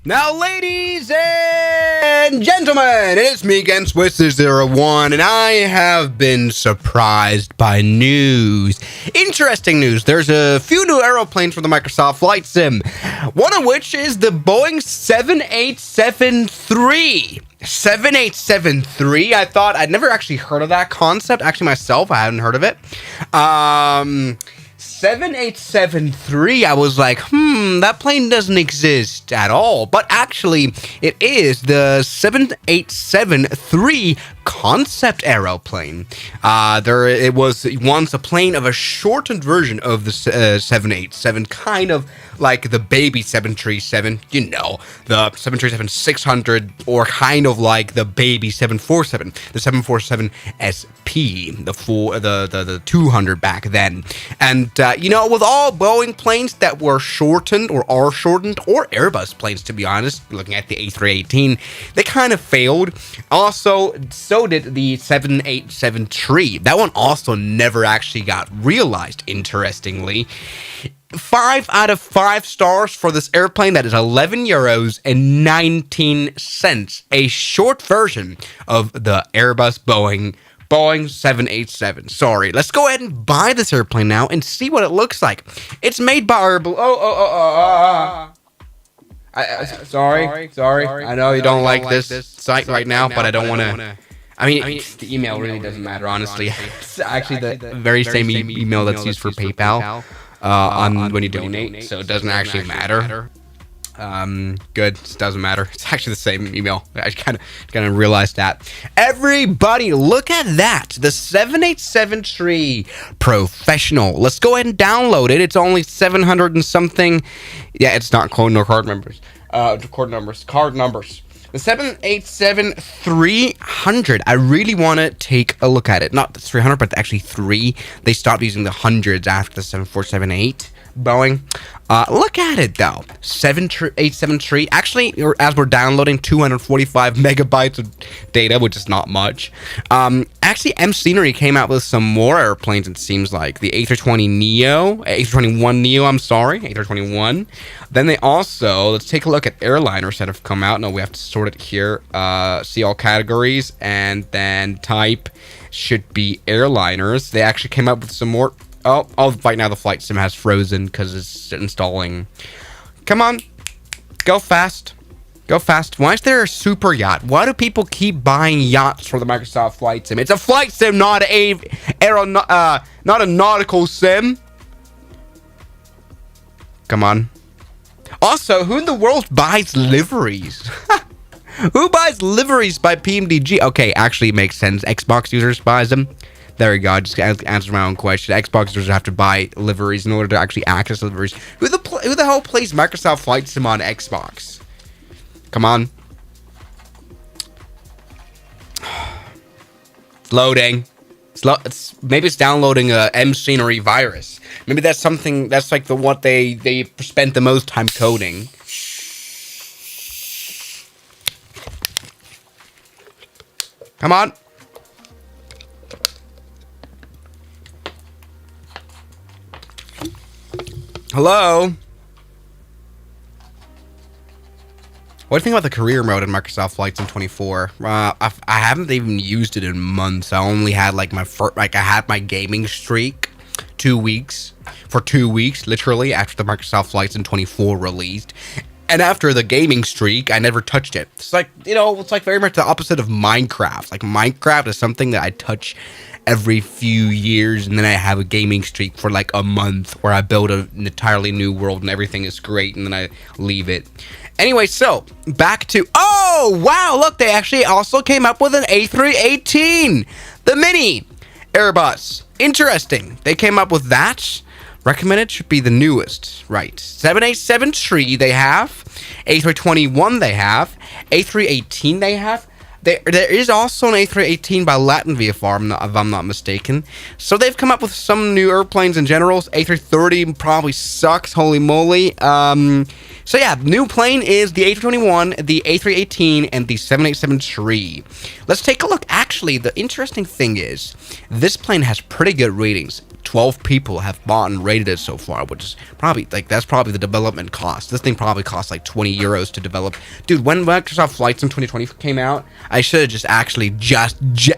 Now, ladies and gentlemen, it's me again, Swiss01, and I have been surprised by news. Interesting news. There's a few new aeroplanes from the Microsoft Flight Sim, one of which is the Boeing 7873. 7873, I'd never actually heard of that concept. Actually, myself, I hadn't heard of it. 7873, I was like, that plane doesn't exist at all. But actually, it is the 7873 concept aeroplane. It was once a plane of a shortened version of the 787, kind of like the baby 737, you know, the 737-600, or kind of like the baby 747, the 747 SP, the 200 back then. And with all Boeing planes that were shortened or are shortened, or Airbus planes, to be honest, looking at the A318, they kind of failed. Also, so did the 787 That one also never actually got realized, interestingly. 5 out of 5 stars for this airplane. That is 11 euros and 19 cents. A short version of the Airbus Boeing 787. Sorry. Let's go ahead and buy this airplane now and see what it looks like. It's made by our... Sorry. I know you don't like this site right now, but I don't want to... I mean, the email really doesn't matter, honestly. It's actually the very same email that's used for PayPal. When you donate, so it doesn't actually matter. Good, it doesn't matter. It's actually the same email. I kind of realized that. Everybody, look at that. The 787 Professional. Let's go ahead and download it. It's only 700 and something. Yeah, it's not code, no card numbers. Card numbers. The 787-300. I really want to take a look at it. Not the 300, but actually 3. They stopped using the hundreds after the 747-8 Boeing. Look at it, though. 787 Actually, as we're downloading 245 megabytes of data, which is not much. Actually, M Scenery came out with some more airplanes, it seems like. The A321neo, Then they also, let's take a look at airliners that have come out. No, we have to sort it here. See all categories, and then type should be airliners. They actually came up with some more. Oh, right now the flight sim has frozen because it's installing. Come on. Go fast. Why is there a super yacht? Why do people keep buying yachts for the Microsoft Flight Sim? It's a flight sim, not a nautical sim. Come on. Also, who in the world buys liveries? Who buys liveries by PMDG? Okay, actually it makes sense. Xbox users buys them. There we go. I just answered my own question. Xbox users have to buy liveries in order to actually access liveries. Who the hell plays Microsoft Flight Sim on Xbox? Come on. It's loading. Maybe it's downloading a M Scenery virus. Maybe that's something that's like what they spent the most time coding. Come on. Hello? What do you think about the career mode in Microsoft Flight Sim 24? I haven't even used it in months. I only had like I had my gaming streak 2 weeks. For 2 weeks, literally, after the Microsoft Flight Sim 24 released. And after the gaming streak, I never touched it. It's like, it's like very much the opposite of Minecraft. Like, Minecraft is something that I touch every few years, and then I have a gaming streak for like a month where I build an entirely new world and everything is great, and then I leave it. Anyway, so back to... Oh, wow, look, they actually also came up with an A318. The mini Airbus. Interesting. They came up with that. Recommended should be the newest. Right. 787 they have. A321 they have. A318 they have. There is also an A318 by Latin VFR, if I'm not mistaken. So they've come up with some new airplanes in general. A330 probably sucks, holy moly. So yeah, new plane is the A321, the A318, and the 787 Let's take a look. Actually, the interesting thing is, this plane has pretty good ratings. 12 people have bought and rated it so far, which is probably like that's probably the development cost. This thing probably costs like 20 euros to develop. Dude, when Microsoft Flight Sim 2020 came out, I should have just actually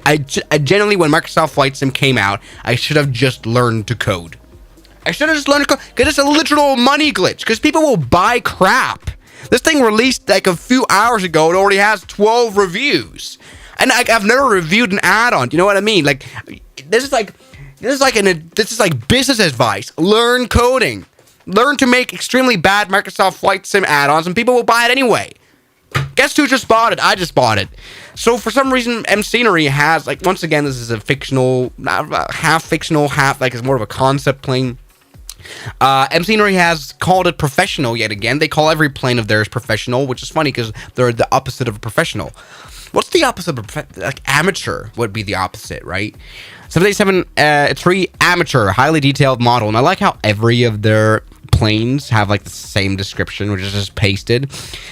I generally, when Microsoft Flight Sim came out, I should have just learned to code. I should have just learned to code, because it's a literal money glitch, because people will buy crap. This thing released like a few hours ago. It already has 12 reviews. And I've never reviewed an add-on. Do you know what I mean? Like, this is like business advice. Learn coding. Learn to make extremely bad Microsoft Flight Sim add-ons, and people will buy it anyway. Guess who just bought it? I just bought it. So for some reason, M Scenery has, like, once again, this is a fictional, half fictional, half like it's more of a concept plane. M Scenery has called it professional yet again. They call every plane of theirs professional, which is funny because they're the opposite of a professional. What's the opposite of like amateur would be the opposite, right? 787-3 amateur, highly detailed model. And I like how every of their planes have like the same description, which is just pasted.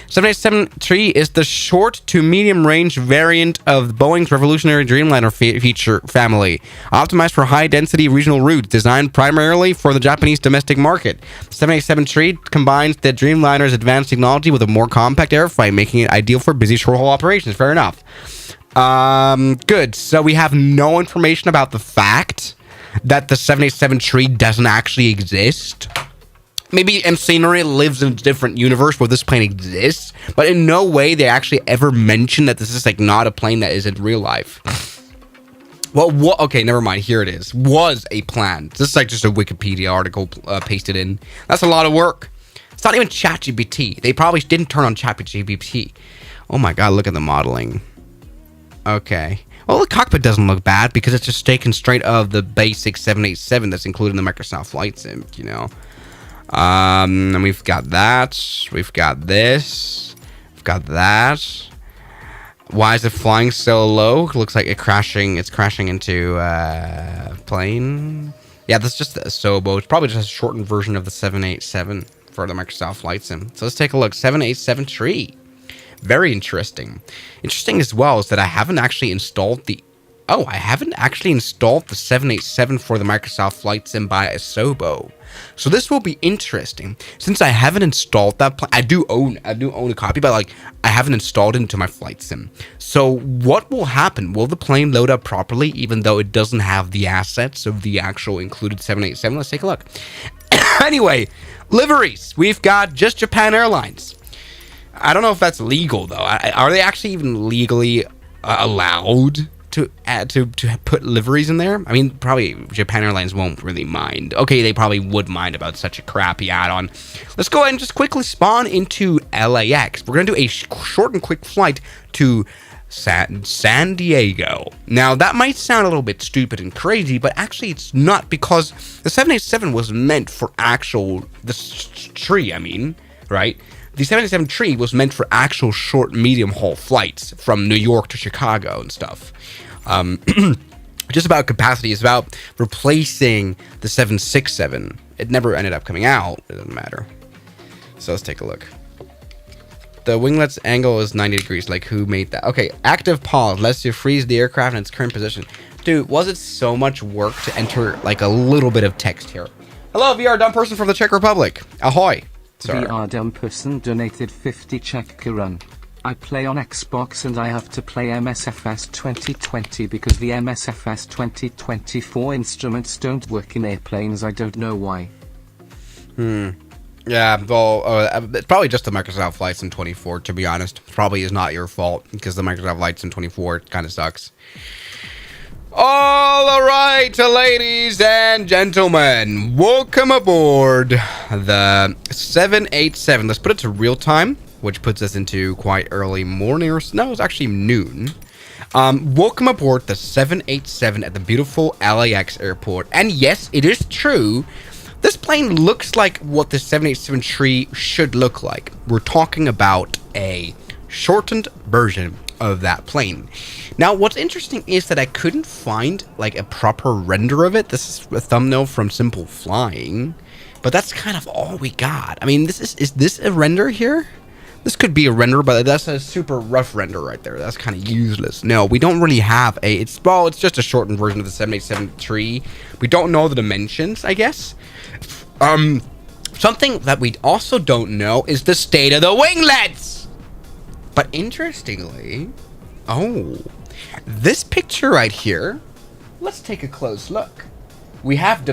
787-3 is the short to medium range variant of Boeing's revolutionary Dreamliner feature family, optimized for high density regional routes, designed primarily for the Japanese domestic market. 787-3 combines the Dreamliner's advanced technology with a more compact airframe, making it ideal for busy short haul operations. Fair enough. Good. So we have no information about the fact that the 787-3 doesn't actually exist. Maybe M Scenery lives in a different universe where this plane exists, but in no way they actually ever mention that this is like not a plane that is in real life. Well, okay, never mind. Here it is. Was a plan. This is like just a Wikipedia article pasted in. That's a lot of work. It's not even ChatGPT. They probably didn't turn on ChatGPT. Oh my god, look at the modeling. Okay. Well, the cockpit doesn't look bad because it's just taken straight of the basic 787 that's included in the Microsoft Flight Sim, you know. And we've got that. We've got this. We've got that. Why is it flying so low? It looks like it's crashing into a plane. Yeah, that's just the Asobo. It's probably just a shortened version of the 787 for the Microsoft Flight Sim. So let's take a look. 787-3. Very interesting. Interesting as well is that I haven't actually installed the 787 for the Microsoft Flight Sim by Asobo. So this will be interesting. Since I haven't installed that plane, I do own a copy, but like I haven't installed it into my Flight Sim. So what will happen? Will the plane load up properly even though it doesn't have the assets of the actual included 787? Let's take a look. Anyway, liveries. We've got just Japan Airlines. I don't know if that's legal though. Are they actually even legally allowed to put liveries in there? I mean, probably Japan Airlines won't really mind. Okay, they probably would mind about such a crappy add-on. Let's go ahead and just quickly spawn into LAX. We're going to do a short and quick flight to San Diego. Now, that might sound a little bit stupid and crazy, but actually it's not, because the 787 was meant for right? The 787-3 was meant for actual short, medium-haul flights from New York to Chicago and stuff. Just about capacity. It's about replacing the 767. It never ended up coming out. It doesn't matter. So let's take a look. The winglet's angle is 90 degrees. Like, who made that? Okay, active pause lets you freeze the aircraft in its current position. Dude, was it so much work to enter, like, a little bit of text here? Hello, VR dumb person from the Czech Republic. Ahoy. Sorry. VR dumb person donated 50 Czech korun. I play on Xbox and I have to play MSFS 2020 because the MSFS 2024 instruments don't work in airplanes. I don't know why. Yeah, well, it's probably just the Microsoft Flight Sim 24, to be honest. Probably is not your fault, because the Microsoft Flight Sim 24 kind of sucks. All right, ladies and gentlemen, welcome aboard the 787. Let's put it to real time, which puts us into quite early morning. No, it's actually noon. Welcome aboard the 787 at the beautiful LAX airport. And yes, it is true. This plane looks like what the 787-3 should look like. We're talking about a shortened version of that plane. Now, what's interesting is that I couldn't find like a proper render of it. This is a thumbnail from Simple Flying, but that's kind of all we got. I mean, is this a render here? This could be a render, but that's a super rough render right there. That's kind of useless. No, we don't really have a... It's just a shortened version of the 787 tree. We don't know the dimensions, I guess. Something that we also don't know is the state of the winglets. But interestingly... Oh, this picture right here... Let's take a close look. We have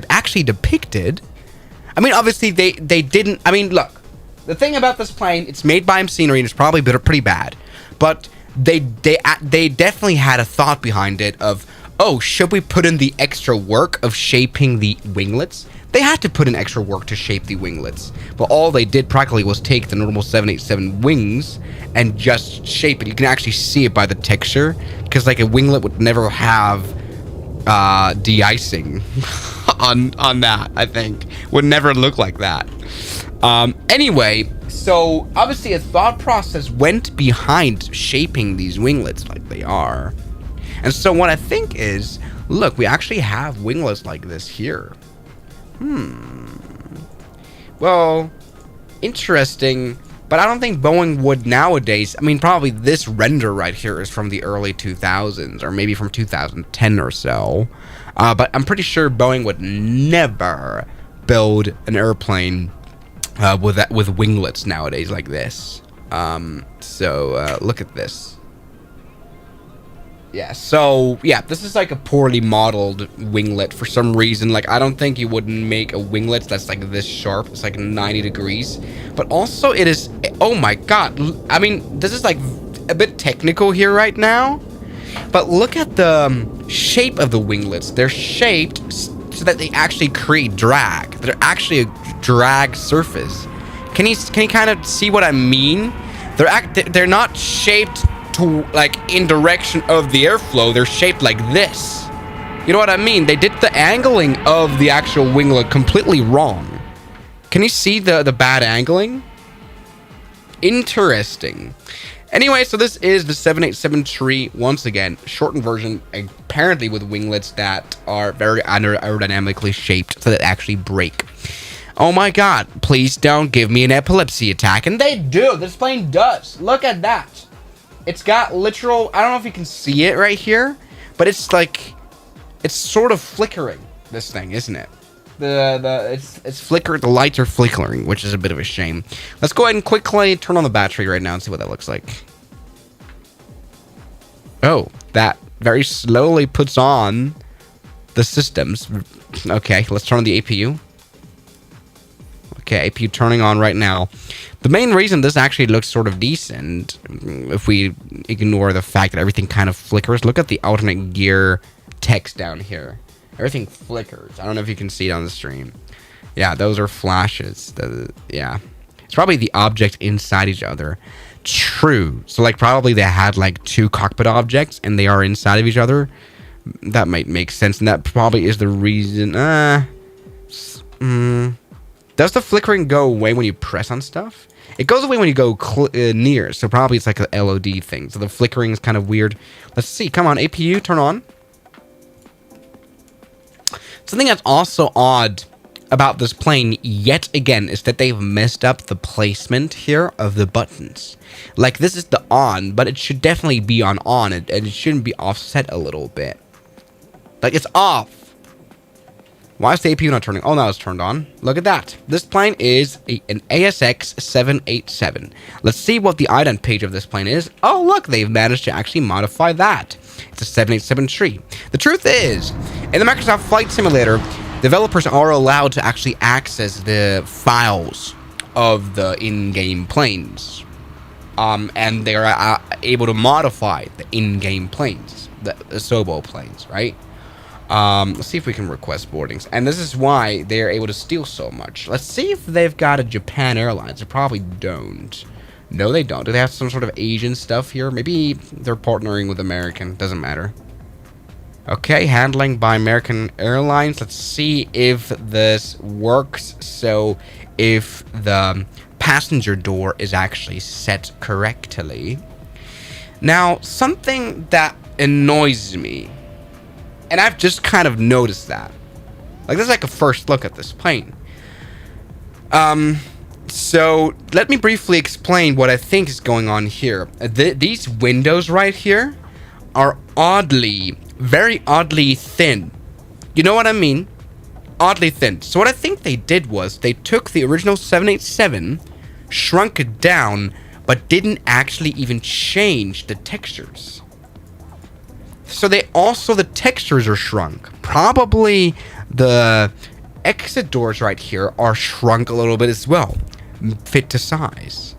actually depicted... I mean, obviously, they didn't... I mean, look. The thing about this plane, it's made by machinery and it's probably pretty bad. But they definitely had a thought behind it of, oh, should we put in the extra work of shaping the winglets? They had to put in extra work to shape the winglets. But all they did practically was take the normal 787 wings and just shape it. You can actually see it by the texture. Because, like, a winglet would never have de-icing on that, I think. Would never look like that. Anyway, so obviously a thought process went behind shaping these winglets like they are. And so what I think is, look, we actually have winglets like this here. Well, interesting, but I don't think Boeing would nowadays. I mean, probably this render right here is from the early 2000s or maybe from 2010 or so. But I'm pretty sure Boeing would never build an airplane with winglets nowadays like this. So look at this. Yeah, so yeah, this is like a poorly modeled winglet for some reason. Like, I don't think you would make a winglet that's like this sharp. It's like 90 degrees. But also it is, oh my god. I mean, this is like a bit technical here right now. But look at the shape of the winglets. They're shaped so that they actually create drag. They're actually a drag surface. Can you kind of see what I mean? They're not shaped to, like, in direction of the airflow. They're shaped like this. You know what I mean? They did the angling of the actual winglet completely wrong. Can you see the bad angling? Interesting. Anyway, so this is the 787 tree. Once again, shortened version, apparently with winglets that are very aerodynamically shaped so that they actually break. Oh my god, please don't give me an epilepsy attack. And they do. This plane does. Look at that. It's got literal, I don't know if you can see it right here, but it's like, it's sort of flickering, this thing, isn't it? It's flickering, the lights are flickering, which is a bit of a shame. Let's go ahead and quickly turn on the battery right now and see what that looks like. Oh, that very slowly puts on the systems. Okay, let's turn on the APU. Okay, APU turning on right now. The main reason this actually looks sort of decent, if we ignore the fact that everything kind of flickers, look at the alternate gear text down here. Everything flickers. I don't know if you can see it on the stream. Yeah, those are flashes. Yeah. It's probably the object inside each other. True. So, like, probably they had, like, two cockpit objects, and they are inside of each other. That might make sense, and that probably is the reason. Does the flickering go away when you press on stuff? It goes away when you go near, so probably it's like an LOD thing. So the flickering is kind of weird. Let's see. Come on, APU, turn on. Something that's also odd about this plane, yet again, is that they've messed up the placement here of the buttons. Like, this is the on, but it should definitely be on, and it shouldn't be offset a little bit. Like, it's off. Why is the APU not turning? Oh, now it's turned on. Look at that. This plane is an ASX 787. Let's see what the ident page of this plane is. Oh, look, they've managed to actually modify that. It's a 787 tree. The truth is, in the Microsoft Flight Simulator, developers are allowed to actually access the files of the in-game planes. And they are able to modify the in-game planes, the Sobo planes, right? Let's see if we can request boardings. And this is why they're able to steal so much. Let's see if they've got a Japan Airlines. They probably don't. No, they don't. Do they have some sort of Asian stuff here? Maybe they're partnering with American. Doesn't matter. Okay, handling by American Airlines. Let's see if this works. So, if the passenger door is actually set correctly. Now, something that annoys me, and I've just kind of noticed that. Like, this is like a first look at this plane. So let me briefly explain what I think is going on here. These windows right here are very oddly thin. You know what I mean? Oddly thin. So what I think they did was they took the original 787, shrunk it down, but didn't actually even change the textures. So the textures are shrunk. Probably the exit doors right here are shrunk a little bit as well. Fit to size.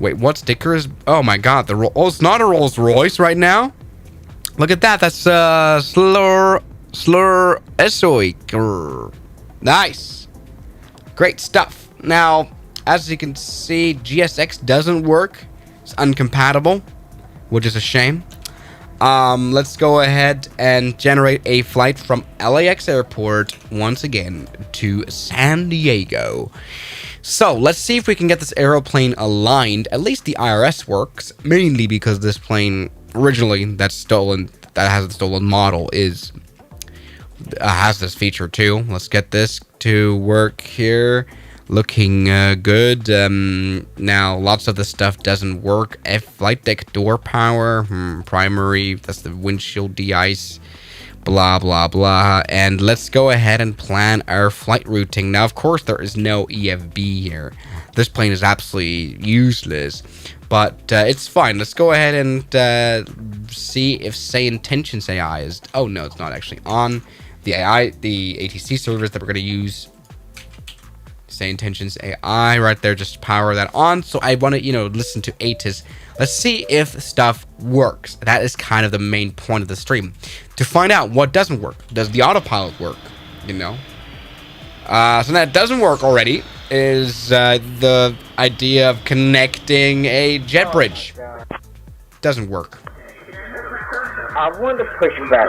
Wait, what sticker is... Oh my god, it's not a Rolls Royce right now. Look at that. That's Slur Esoik. Nice. Great stuff. Now, as you can see, GSX doesn't work. It's uncompatible, which is a shame. Let's go ahead and generate a flight from LAX Airport once again to San Diego. So let's see if we can get this aeroplane aligned. At least the IRS works, mainly because this plane originally that has the stolen model has this feature too. Let's get this to work here. Looking good. Now lots of the stuff doesn't work. Flight deck door power, primary, that's the windshield de-ice, blah blah blah. And let's go ahead and plan our flight routing. Now of course there is no EFB here. This plane is absolutely useless, but it's fine. Let's go ahead and see if say intentions AI is... Oh no, it's not actually on. The ATC servers that we're going to use, say intentions AI right there, just power that on. So I want to, listen to ATIS. Let's see if stuff works. That is kind of the main point of the stream, to find out what doesn't work. Does the autopilot work? So that doesn't work already is the idea of connecting a jet bridge. Doesn't work. I want to push back.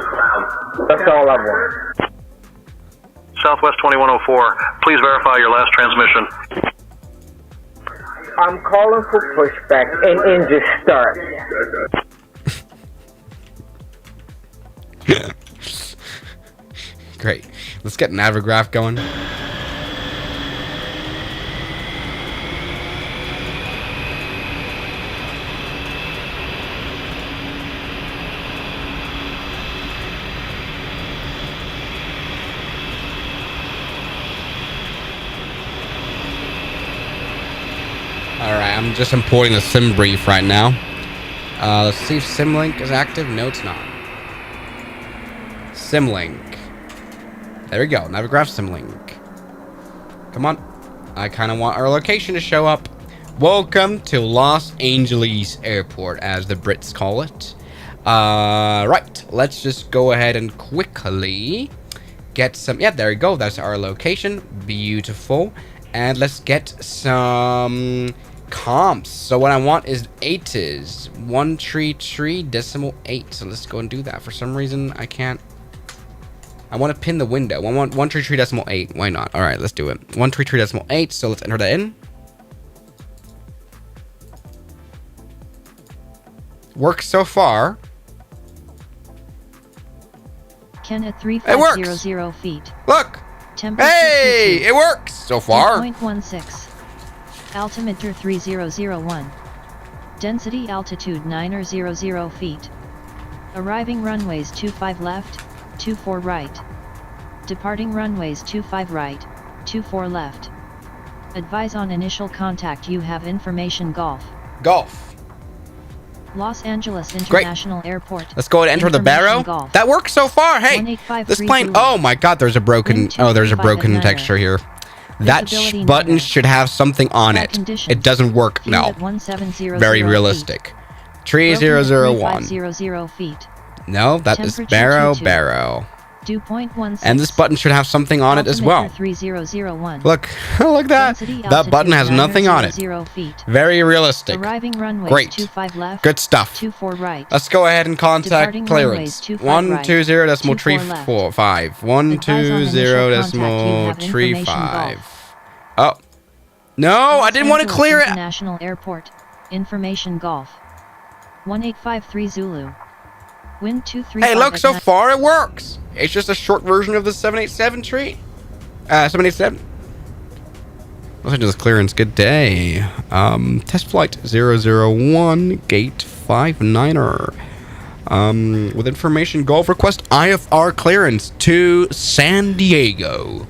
That's all I want. Southwest 2104, please verify your last transmission. I'm calling for pushback and engine start. Great. Let's get Navigraph going. Alright, I'm just importing the sim brief right now. Let's see if Simlink is active. No, it's not. Simlink. There we go. Navigraph Simlink. Come on. I kind of want our location to show up. Welcome to Los Angeles Airport, as the Brits call it. Right. Let's just go ahead and quickly get some... Yeah, there we go. That's our location. Beautiful. And let's get some comps. So what I want is ATIS 133.8. So let's go and do that. For some reason I can't. I want to pin the window. I want 133.8. Why not? All right, let's do it. 133.8. So let's enter that in. Works so far. Ken at 3500 feet. Look. Temperature Hey, it works so far. 8.16. Altimeter 3001. Density altitude 900 feet. Arriving runways 25 left, 24 right. Departing runways 25 right, 24 left. Advise on initial contact. You have information. Golf. Los Angeles International Airport. Let's go ahead and enter the barrow. Golf. That works so far. Hey, this plane. Oh my God, there's a broken. Oh, there's a broken texture here. That button should have something on it. It doesn't work. No. Very realistic. 3001. No, that is barrow. And this button should have something on it as well. Look, look at that. That button has nothing on it. Very realistic. Great. Good stuff. Let's go ahead and contact clearance. 120.345. 120.35. Oh. No, I didn't want to clear it. International Airport. Information. Golf. 1853 Zulu. Wind 235. Hey, look, so far it works. It's just a short version of the 787 tree. 787. Los Angeles clearance, good day. Test flight 001, gate 59er. With information, Gulf request IFR clearance to San Diego.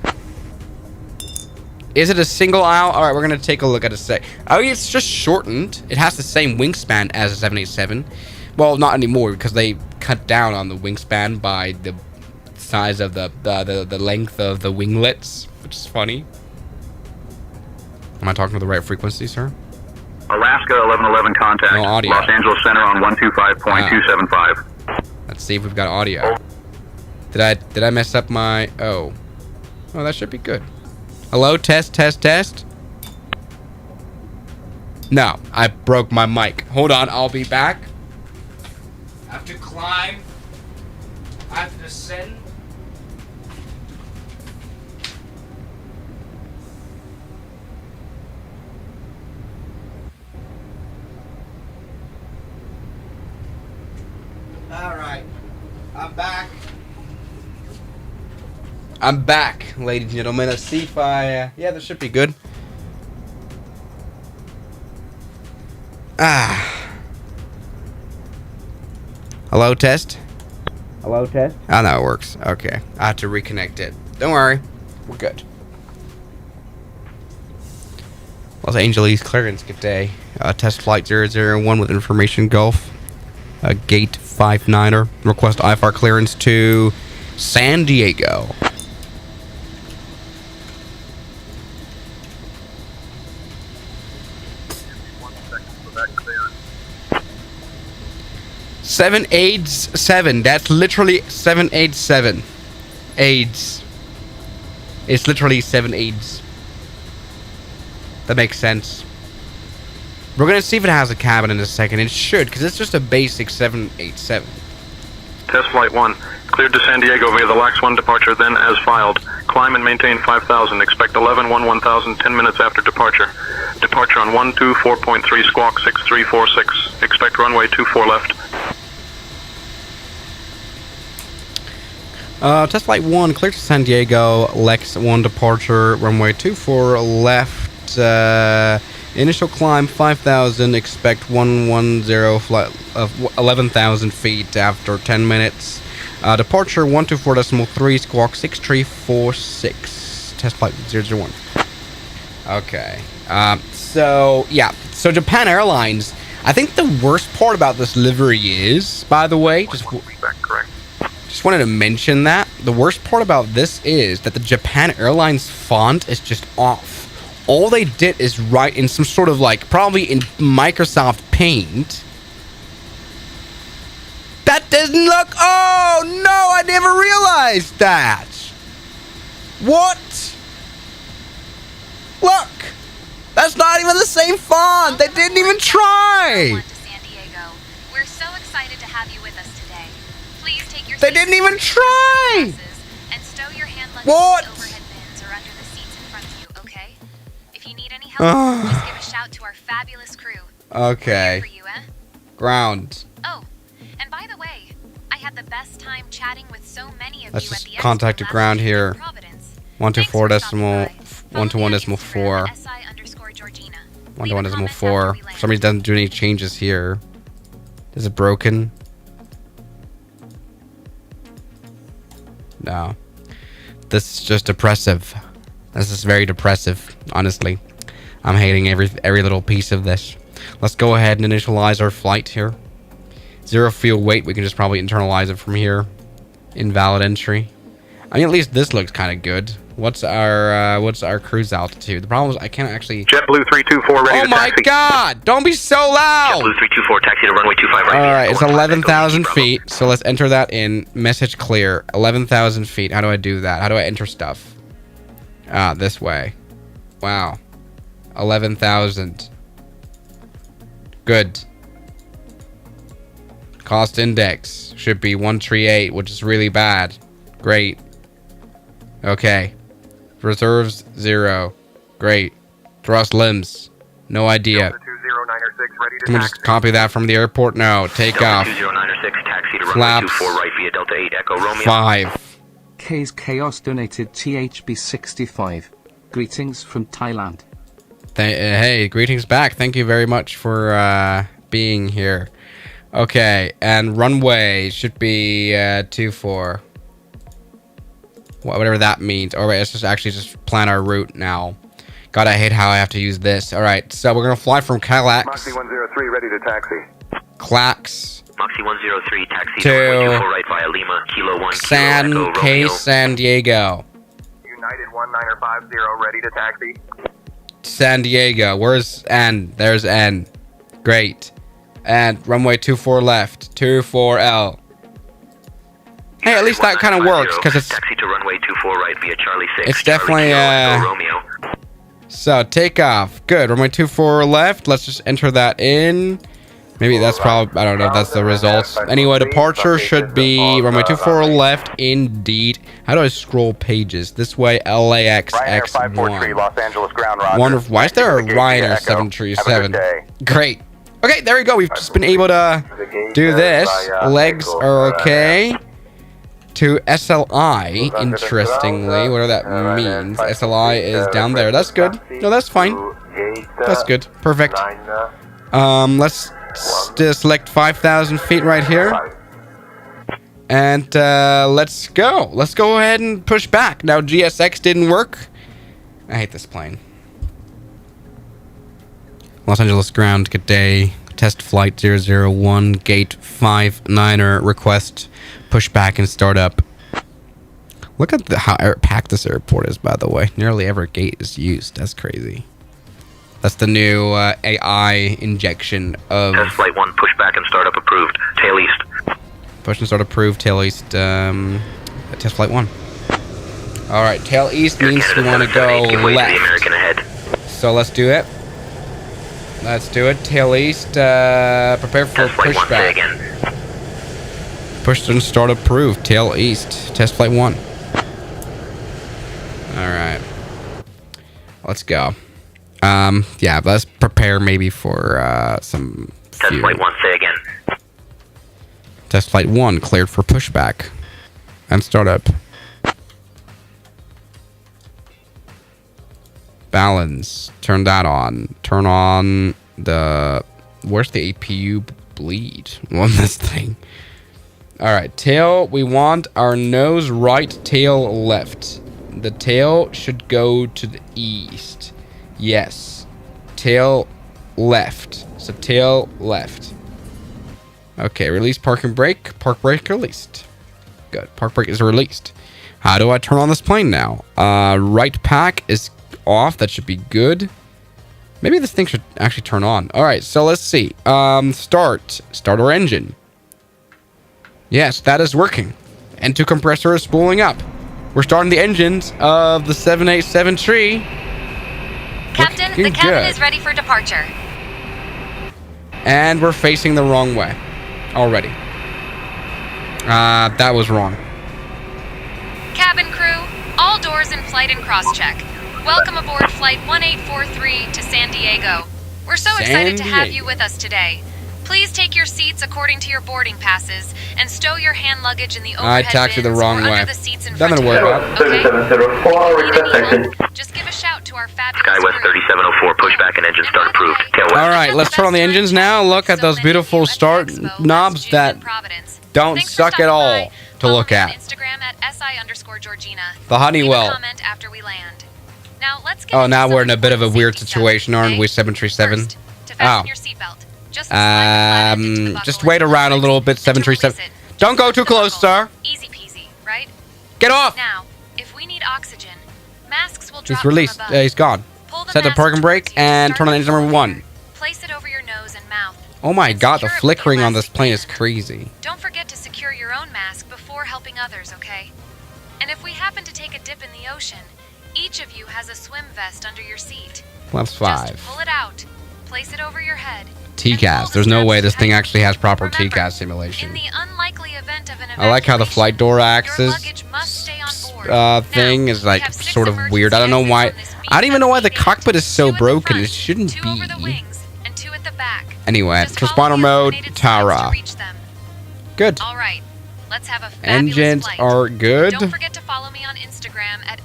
Is it a single aisle? All right, we're going to take a look at a sec. Oh, yeah, it's just shortened. It has the same wingspan as a 787. Well, not anymore because they cut down on the wingspan by the size of the length of the winglets, which is funny. Am I talking to the right frequency, sir? Alaska 1111 contact. No audio. Los Angeles Center on 125.275. Let's see if we've got audio. Did I mess up my... Oh, that should be good. Hello, test, test, test. No, I broke my mic. Hold on, I'll be back. I have to climb. I have to descend. Alright, I'm back. I'm back, ladies and gentlemen. Let's see if I... yeah, that should be good. Hello, test? Hello, test? Oh, no, it works. Okay. I have to reconnect it. Don't worry. We're good. Los Angeles clearance, good day. Test flight 001 with information Gulf. Gate 59er. Request IFR clearance to San Diego. Seven AIDS 7. That's literally 787. AIDS. It's literally 7 AIDS. That makes sense. We're gonna see if it has a cabin in a second. It should, because it's just a basic 787. Test flight 1. Cleared to San Diego via the LAX 1 departure, then as filed. Climb and maintain 5,000. Expect 11-1-1000 10 minutes after departure. Departure on 124.3 squawk 6346. Expect runway 24 left. Test flight 1, clear to San Diego, LAX 1 departure, runway 24 left, initial climb 5,000, expect 110 flight of 11,000 feet after 10 minutes, departure 124.3, squawk 6346, test flight 001. Okay, so Japan Airlines, I think the worst part about this livery is, by the way, just wanted to mention that the worst part about this is that the Japan Airlines font is just off. All they did is write in some sort of probably in Microsoft Paint. That doesn't look... Oh, no, I never realized that. What? Look, that's not even the same font. They didn't even try. We're so excited to have you with us today. Please take your They didn't even try! And stow your hand luggage What? in overhead bins or under the seats in front of you, okay? If you need any help, just give a shout to our fabulous crew. Okay. We're here for you, Ground. Oh, and by the way, I had the best time chatting with so many of Let's you just at the contact expo a ground last week in here. Providence. 124 Thanks for decimal stopping by. 121.4. SI_Georgina. 121.4. For For some reason, it doesn't do any changes here. Is it broken? No. This is just depressive. This is very depressive, honestly. I'm hating every little piece of this. Let's go ahead and initialize our flight here. 0 fuel weight. We can just probably internalize it from here. Invalid entry. I mean, at least this looks kind of good. What's our cruise altitude? The problem is I can't actually... JetBlue 324 ready to taxi. Oh my god! Don't be so loud! JetBlue 324 taxi to runway 25 right. Alright, it's 11,000 feet, so let's enter that in. Message clear. 11,000 feet. How do I do that? How do I enter stuff? This way. Wow. 11,000. Good. Cost index should be 138, which is really bad. Great. Okay. Reserves 0. Great. Thrust limbs. No idea. Can we just copy that from the airport? No. Take off. Flaps 5. K's Chaos donated THB 65. Greetings from Thailand. Hey, greetings back. Thank you very much for being here. Okay, and runway should be 24. Whatever that means. All right, let's just plan our route now. God, I hate how I have to use this. All right, so we're gonna fly from Calax. Moxie 103, ready to taxi. Clax. Moxie 103, taxi to 24 right via Lima, Kilo 1, Kilo Echo, Romeo. San Diego. United 1950, ready to taxi. San Diego. Where's N? There's N. Great. And runway 24 left. 24L. Hey, at least that kind of works because it's taxi to runway 24 right via Charlie 6. it's definitely Romeo. So takeoff. Good. Runway 24 left. Let's just enter that in. Maybe that's probably, I don't know if that's the results. Anyway, departure should be runway 24 left indeed. How do I scroll pages? This way, LAX X1. Los Angeles ground, Roger. Wonderful. Why is there a Ryanair 737? Great. Okay, there we go. We've just been able to do this. Legs are okay. To SLI, interestingly, whatever that means. SLI is down there. That's good. No, that's fine. That's good. Perfect. Let's select 5,000 feet right here. And let's go. Let's go ahead and push back. Now, GSX didn't work. I hate this plane. Los Angeles ground, good day. Test flight 001, gate 59er, request push back and start up. Look at how packed this airport is, by the way. Nearly every gate is used. That's crazy. That's the new AI injection of... Test flight 1, push back and start up approved. Tail east. Push and start approved, tail east, test flight 1. Alright, tail east means we want to go left. The American ahead. So let's do it. Let's do it. Tail east, prepare for pushback. Push and start approved. Tail east. Test flight 1. Alright. Let's go. Yeah, let's prepare maybe for some Test fuel. flight 1, say again. Test flight 1 cleared for pushback. And start up. Balance. Turn that on. Turn on the... Where's the APU bleed on this thing? Alright, tail. We want our nose right, tail left. The tail should go to the east. Yes. Tail left. So tail left. Okay, release park and brake. Park brake released. Good. Park brake is released. How do I turn on this plane now? Right pack is off. That should be good. Maybe this thing should actually turn on. Alright, so let's see. Start our engine. Yes, that is working. N2 compressor is spooling up. We're starting the engines of the 787 tree. Captain, the cabin is ready for departure. And we're facing the wrong way. Already. That was wrong. Cabin crew, all doors in flight and cross-check. Welcome aboard Flight 1843 to San Diego. We're so excited to have you with us today. Please take your seats according to your boarding passes and stow your hand luggage in the overhead I taxied the bins wrong or way. under the seats in front Nothing of to you. worry about. Okay? If you need any help, just give a shout to our fabulous Skywest crew. 3704, push back and engine start approved. Tail west. Alright, let's turn on the engines now. Look at those beautiful start knobs that don't suck at all to look at. Instagram at @SI_Georgina. The Honeywell. Comment after we land. Now let's get Oh, now into we're some in a bit of a important weird safety situation, stuff, aren't okay? we, 737? First, to fasten Oh. your seatbelt, just slide the flat end into the buckle Just and wait around a release little it. bit, And to 737. release it, Don't go just too lift the close, buckle. sir. Easy peasy, right? Get off! Now, if we need oxygen, masks will drop He's released. from above. He's gone. Pull the Set the mask park and brake towards you to and start turn on the engine number flow 1. here. Place it over your nose and mouth. Oh my and god, the secure it with your flickering on this elastic plane is band. crazy. Don't forget to secure your own mask before helping others, okay? And if we happen to take a dip in the ocean, each of you has a swim vest under your seat. Plus Just 5. pull it out, place it over your head. TCAS. There's no way this thing actually has proper Remember, TCAS in simulation. the unlikely event of an I like how the flight door your axis luggage must stay on board. thing Now, is we like have 6 sort of weird. I don't know emergency why. exits on this I don't even know why the B-17 cockpit is so 2 at the broken. front, It shouldn't 2 over the be. wings, and 2 at the back. Anyway, Just follow transponder the mode, illuminated signs Tara. to reach them. Good. All right, let's have a fabulous Engines flight. are good. Don't forget to follow me on Instagram at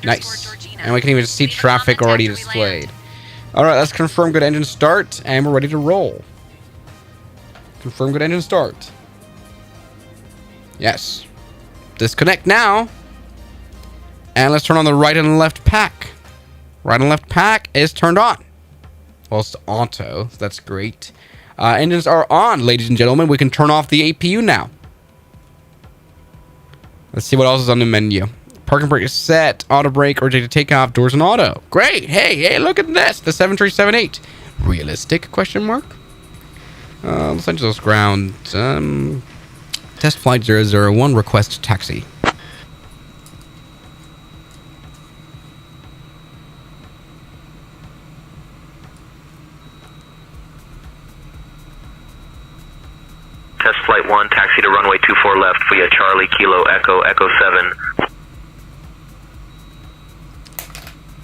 Nice. @SI_Georgina. And we can even see Leave a traffic comment already after we land. displayed. All right, let's confirm good engine start, and we're ready to roll. Confirm good engine start. Yes. Disconnect now. And let's turn on the right and left pack. Right and left pack is turned on. Well, it's auto. So that's great. Engines are on, ladies and gentlemen. We can turn off the APU now. Let's see what else is on the menu. Parking brake is set. Auto brake, or to take off. Doors and auto. Great. Hey, look at this. The 7378. Realistic? Question mark. Los Angeles ground. Test flight 001. Request taxi. Test flight 1, taxi to runway 24 left via Charlie Kilo Echo Echo 7.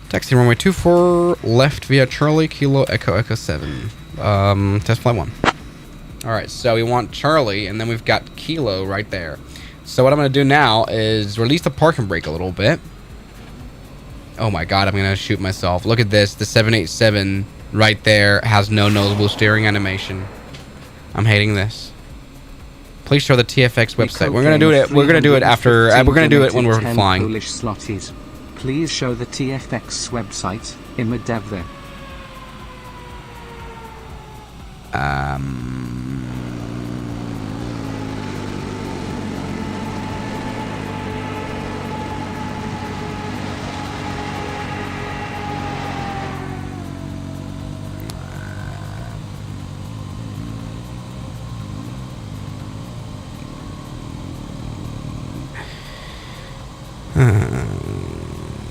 Taxi runway 24 left via Charlie Kilo Echo Echo 7. Test flight 1. Alright, so we want Charlie, and then we've got Kilo right there. So what I'm going to do now is release the parking brake a little bit. Oh my god, I'm going to shoot myself. Look at this. The 787 right there has no noticeable steering animation. I'm hating this. Please show the TFX website. We're going to do it. We're going to do it after. We're going to do it when we're flying. Polish slotties. Please show the TFX website. Imadev there.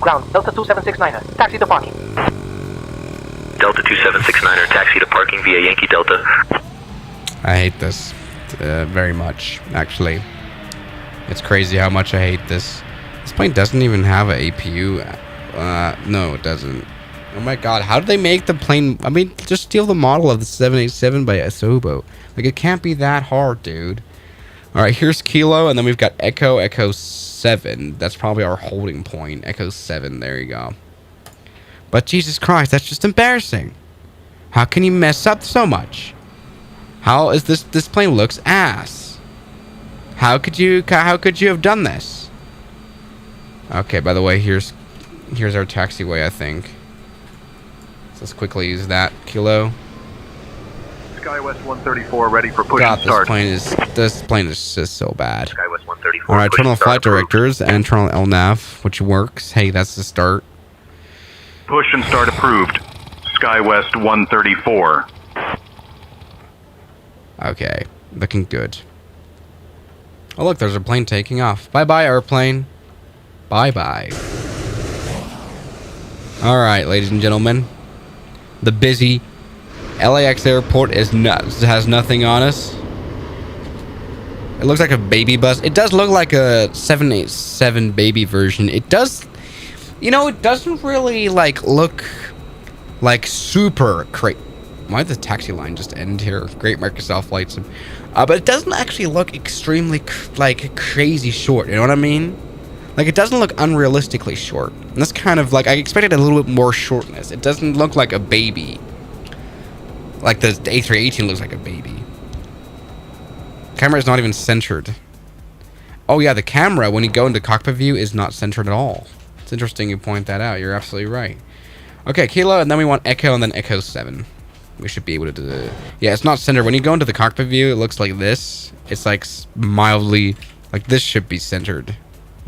Ground, Delta 2769er, taxi to parking. Delta 2769er, taxi to parking via Yankee Delta. I hate this very much, actually. It's crazy how much I hate this. This plane doesn't even have an APU. No, it doesn't. Oh my god, how did they make the plane? I mean, just steal the model of the 787 by Asobo. Like, it can't be that hard, dude. Alright, here's Kilo, and then we've got Echo 7. That's probably our holding point. Echo 7, there you go. But Jesus Christ, that's just embarrassing. How can you mess up so much? How is this plane looks ass? How could you have done this? Okay, by the way, here's our taxiway, I think. So let's quickly use that. Kilo. SkyWest 134 ready for push God, and start. this plane is just so bad. SkyWest 134. Alright, turn on the push flight and start directors and turn on LNAV, which works. Hey, that's the start. Push and start approved. SkyWest 134. Okay, looking good. Oh look, there's a plane taking off. Bye-bye, airplane. Bye-bye. Alright, ladies and gentlemen. The busy LAX airport is nuts. It has nothing on us. It looks like a baby bus. It does look like a 787 baby version. It does, you know, it doesn't really like look like super crazy. Why did the taxi line just end here? Great Microsoft flights. But it doesn't actually look extremely like crazy short. You know what I mean? Like, it doesn't look unrealistically short. And that's kind of like, I expected a little bit more shortness. It doesn't look like a baby. Like the A318 looks like a baby. Camera is not even centered. Oh yeah, the camera, when you go into cockpit view, is not centered at all. It's interesting you point that out. You're absolutely right. Okay, Kilo, and then we want Echo, and then Echo 7. We should be able to do the... Yeah, it's not centered. When you go into the cockpit view, it looks like this. It's like mildly... Like, this should be centered.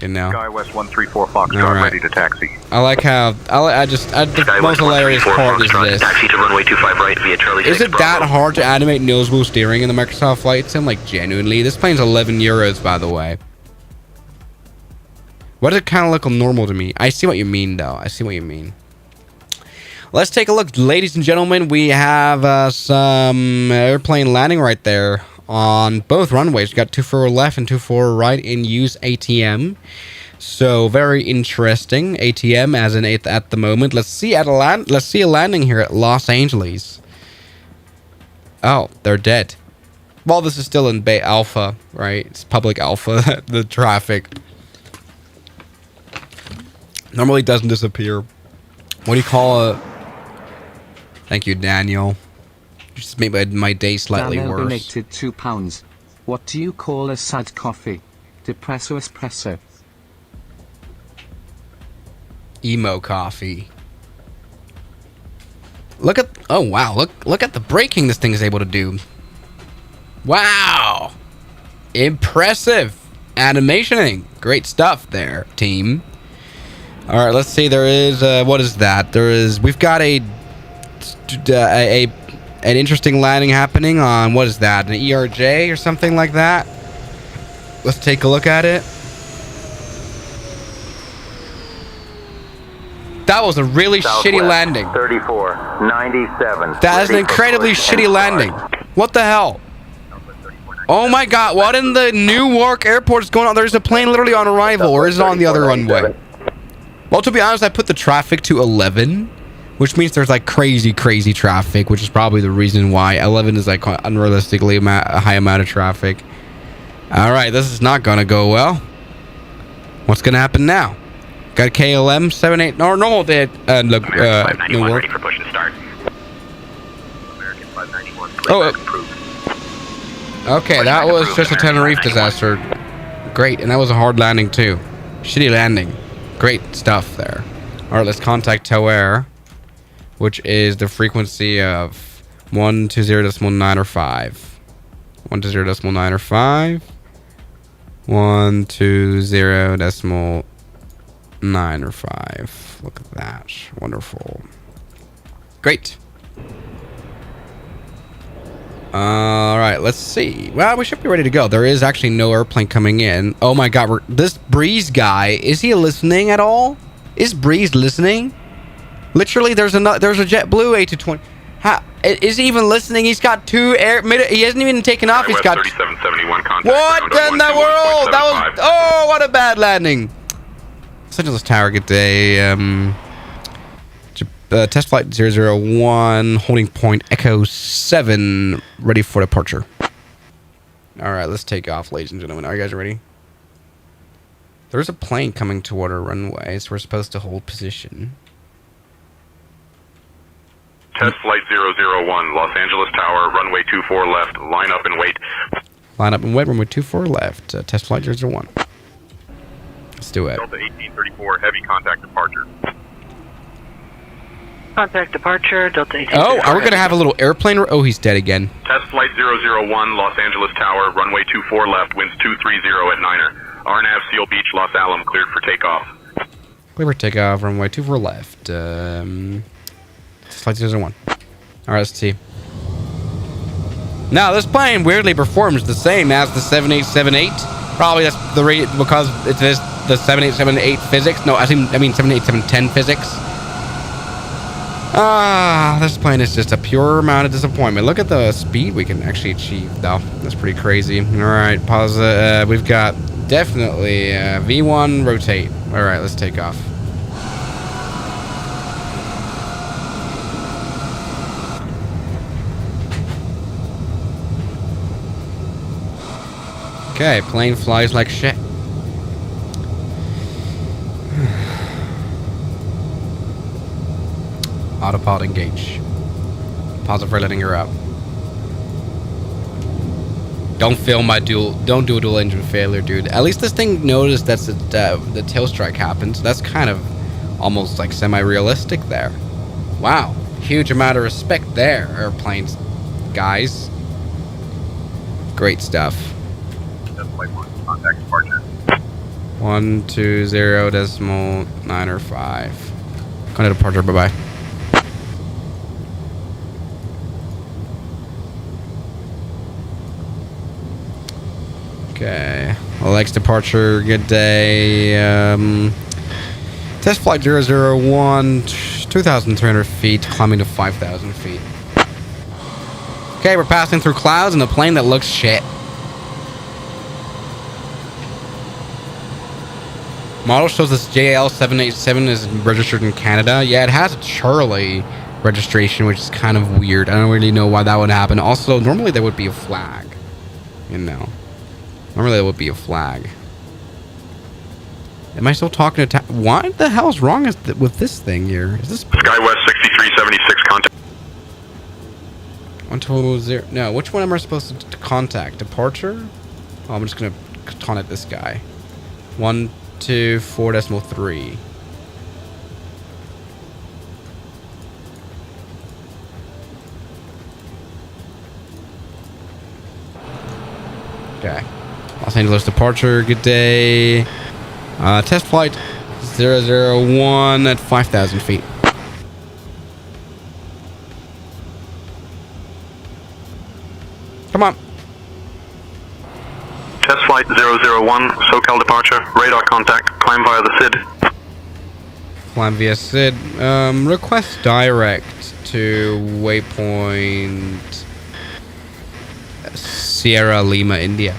You know? SkyWest 134 Foxtrot All right. ready to taxi. I like how... the most hilarious part is this. Taxi to runway 25 right via Charlie 6 Is it that hard to animate noticeable steering in the Microsoft Flight Sim? Like, genuinely? This plane's 11 euros, by the way. Why does it kind of look normal to me? I see what you mean, though. I see what you mean. Let's take a look, ladies and gentlemen. We have some airplane landing right there on both runways. We got 24 left and 24 right in use ATM. So very interesting ATM as in at the moment. Let's see a landing here at Los Angeles. Oh, they're dead. Well, this is still in Bay Alpha, right? It's public alpha. The traffic normally doesn't disappear. What do you call a... Thank you, Daniel. You just made my day slightly Daniel worse. donated £2. What do you call a sad coffee? Depresso espresso. Emo coffee. Look at, oh wow, look at the braking this thing is able to do. Wow. Impressive animationing. Great stuff there, team. All right, let's see. There is what is that? We've got an interesting landing happening on, what is that? An ERJ or something like that. Let's take a look at it. That was a really shitty landing. 3497. That is an incredibly shitty landing. What the hell? Oh my god, what in the Newark airport is going on? There's a plane literally on arrival, or is it on the other runway? Well, to be honest, I put the traffic to 11, which means there's like crazy traffic, which is probably the reason why 11 is like unrealistically a high amount of traffic. All right, this is not gonna go well. What's gonna happen now? Got a KLM 78 normal day at Newark. Ready for push and start. American 591. Okay, that was just a Tenerife disaster. Great, and that was a hard landing too. Shitty landing. Great stuff there. All right, let's contact Tower, which is the frequency of 120.905. 120.905. 120.905. Look at that. Wonderful. Great. All right, let's see. Well, we should be ready to go. There is actually no airplane coming in. Oh my god, this Breeze guy, is he listening at all? Is Breeze listening? Literally, there's a JetBlue A220. Is he even listening? He's got two he hasn't even taken off. He's got 3771 contact. What in the world? That was, oh, what a bad landing. Los Angeles Tower, good day. Test flight 001, holding point Echo 7, ready for departure. All right, let's take off, ladies and gentlemen. Are you guys ready? There's a plane coming toward our runway, so we're supposed to hold position. Test flight 001, Los Angeles Tower, runway 24 left. Line up and wait. Line up and wait, runway 24 left. Test flight 001. Let's do it. Delta 1834, heavy contact departure. Contact departure, Delta 18. Oh, are we going to have a little airplane? Oh, he's dead again. Test flight 001, Los Angeles Tower, runway 24 left, winds 230 at Niner. RNAV Seal Beach, Los Alamos, cleared for takeoff. Clear for takeoff, runway 24 left. Flight 001. All right, let's see. Now, this plane weirdly performs the same as the 7878. Probably that's the rate because it is the 7878 physics. No, I mean 78710 physics. This plane is just a pure amount of disappointment. Look at the speed we can actually achieve, though. That's pretty crazy. All right, pause. We've got definitely V1 rotate. All right, let's take off. Okay, plane flies like shit. Autopilot engage. Pause it for letting her out. Don't do a dual engine failure, dude. At least this thing noticed that the tail strike happened. So that's kind of almost like semi-realistic there. Wow. Huge amount of respect there, airplanes, guys. Great stuff. Contact departure. 120.905. Contact departure, bye-bye. Okay. Alex departure, good day. Test flight 001, 2,300 feet, climbing to 5,000 feet. Okay, we're passing through clouds in a plane that looks shit. Model shows this JL787 is registered in Canada. Yeah, it has a Charlie registration, which is kind of weird. I don't really know why that would happen. Also, normally there would be a flag. You know. Normally there would be a flag. Am I still talking to... What the hell's wrong with this thing here? Is this... SkyWest 6376 contact. 120. No, which one am I supposed to contact? Departure? Oh, I'm just gonna contact this guy. 124.3. Okay. Los Angeles departure. Good day. Test flight 001 at 5,000 feet. Come on. Test flight 001, SoCal departure, radar contact, climb via the SID. Climb via SID. Request direct to waypoint Sierra Lima, India.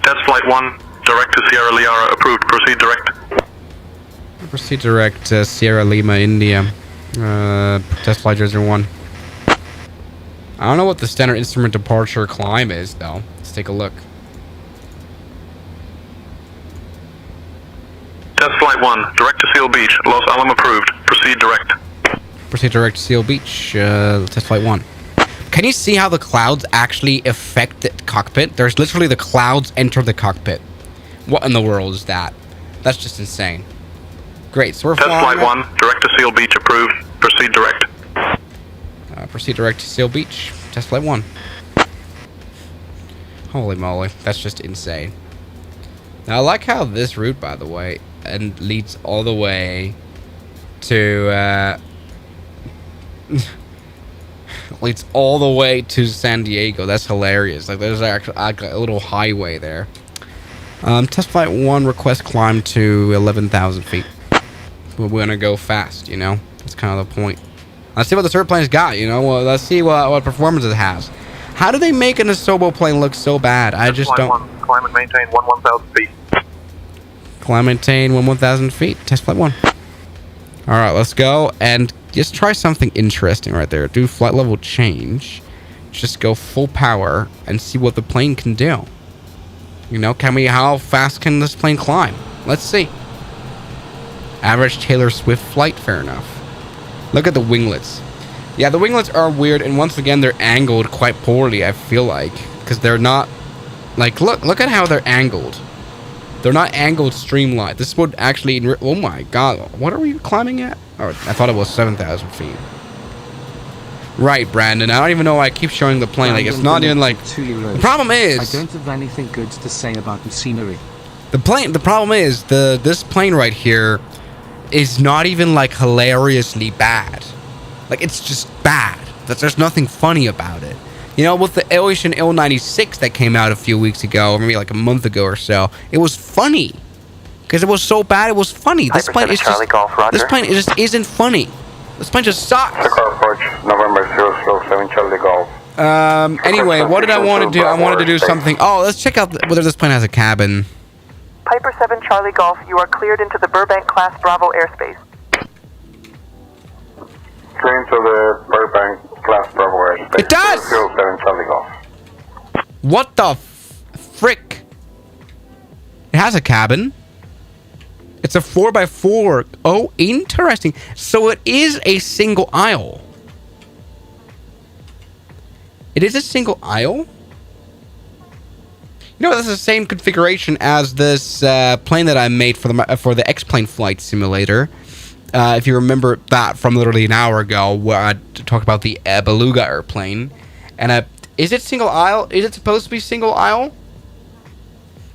Test flight 1, direct to Sierra Liara, approved, proceed direct. Proceed direct to Sierra Lima, India. Test flight 001. I don't know what the standard instrument departure climb is, though. Let's take a look. Test flight 1, direct to Seal Beach, Los Alamos approved, proceed direct. Proceed direct to Seal Beach. Test flight 1. Can you see how the clouds actually affect the cockpit? There's literally the clouds enter the cockpit. What in the world is that? That's just insane. Great, so we're Test flying. flight 1, direct to Seal Beach approved, proceed direct. Proceed direct to Seal Beach. Test flight 1. Holy moly, that's just insane. Now I like how this route, by the way, and leads all the way to leads all the way to San Diego. That's hilarious. Like there's actually a little highway there. Test flight 1, request climb to 11,000 feet. We're gonna go fast, you know. That's kind of the point. Let's see what this airplane's got, you know. Well, let's see what performance it has. How do they make an Asobo plane look so bad? I just don't. 1, climb and maintain 1,000 feet. Climb and maintain 1,000 feet. Test flight 1. All right, let's go and just try something interesting right there. Do flight level change. Just go full power and see what the plane can do. You know, how fast can this plane climb? Let's see. Average Taylor Swift flight, fair enough. Look at the winglets. Yeah, the winglets are weird, and once again, they're angled quite poorly, I feel like. Because they're not... Like, look at how they're angled. They're not angled streamlined. This would actually... Oh my god, what are we climbing at? Oh, I thought it was 7,000 feet. Right, Brandon. I don't even know why I keep showing the plane. Like, it's not even like... The problem is... I don't have anything good to say about the scenery. The problem is, this plane right here is not even, like, hilariously bad. Like, it's just bad. There's nothing funny about it. You know, with the Ocean Il-96 that came out a few weeks ago, or maybe like a month ago or so, it was funny. Because it was so bad, it was funny. This plane is just... This plane just isn't funny. This plane just sucks. November 007 Charlie Golf. Anyway, what did I want to do? I wanted to do something... Oh, let's check out whether this plane has a cabin. Piper 7 Charlie Golf, you are cleared into the Burbank Class Bravo airspace. Clear into the Burbank Class Bravo airspace. It does! 007 Charlie Golf. What the frick? It has a cabin. It's a 4x4. Oh, interesting. So it is a single aisle. It is a single aisle? You know, that's the same configuration as this plane that I made for the X-Plane Flight Simulator. If you remember that from literally an hour ago, where I talked about the Beluga airplane. And is it single aisle? Is it supposed to be single aisle?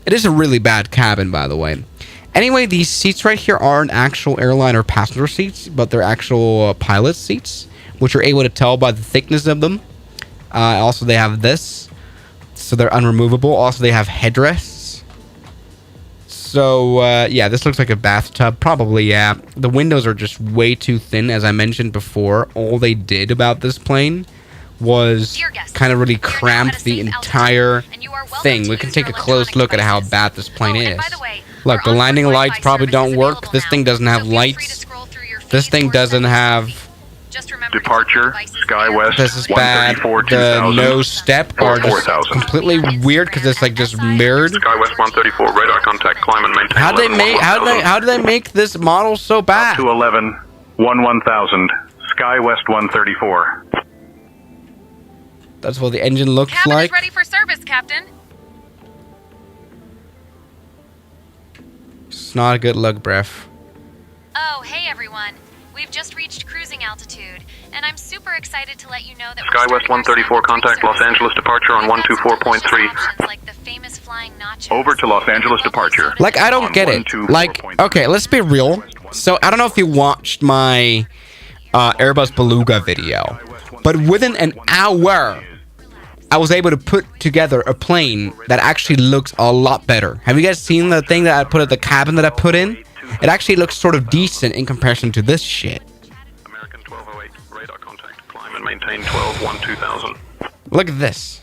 It is a really bad cabin, by the way. Anyway, these seats right here aren't actual airline or passenger seats, but they're actual pilot seats, which you're able to tell by the thickness of them. Also, they have this, so they're unremovable. Also, they have headrests. So, yeah, this looks like a bathtub. Probably, yeah. The windows are just way too thin, as I mentioned before. All they did about this plane was kind of really cramp the entire thing. We can take a close look at how bad this plane is. Look, the landing lights probably don't work. This thing doesn't have lights. This thing doesn't have Just remember Departure, SkyWest, This is bad. 134, The 2000. no step are just 4,000. completely weird because it's like just mirrored. SkyWest 134, radar contact, climb and maintain. How do they make this model so bad? 211, 1000, SkyWest 134. That's what the engine looks Cabin like. is ready for service, Captain. It's not a good look, Breff. Oh, hey everyone. We've just reached cruising altitude, and I'm super excited to let you know that SkyWest 134, contact Los Angeles departure on 124.3. Like the famous flying nachos. Over to Los Angeles departure. Like, I don't get it. Like, okay, let's be real. So, I don't know if you watched my Airbus Beluga video, but within an hour, I was able to put together a plane that actually looks a lot better. Have you guys seen the thing that I put at the cabin that I put in? It actually looks sort of decent in comparison to this shit. American 1208, radar contact, climb and maintain 12-1-2000. Look at this.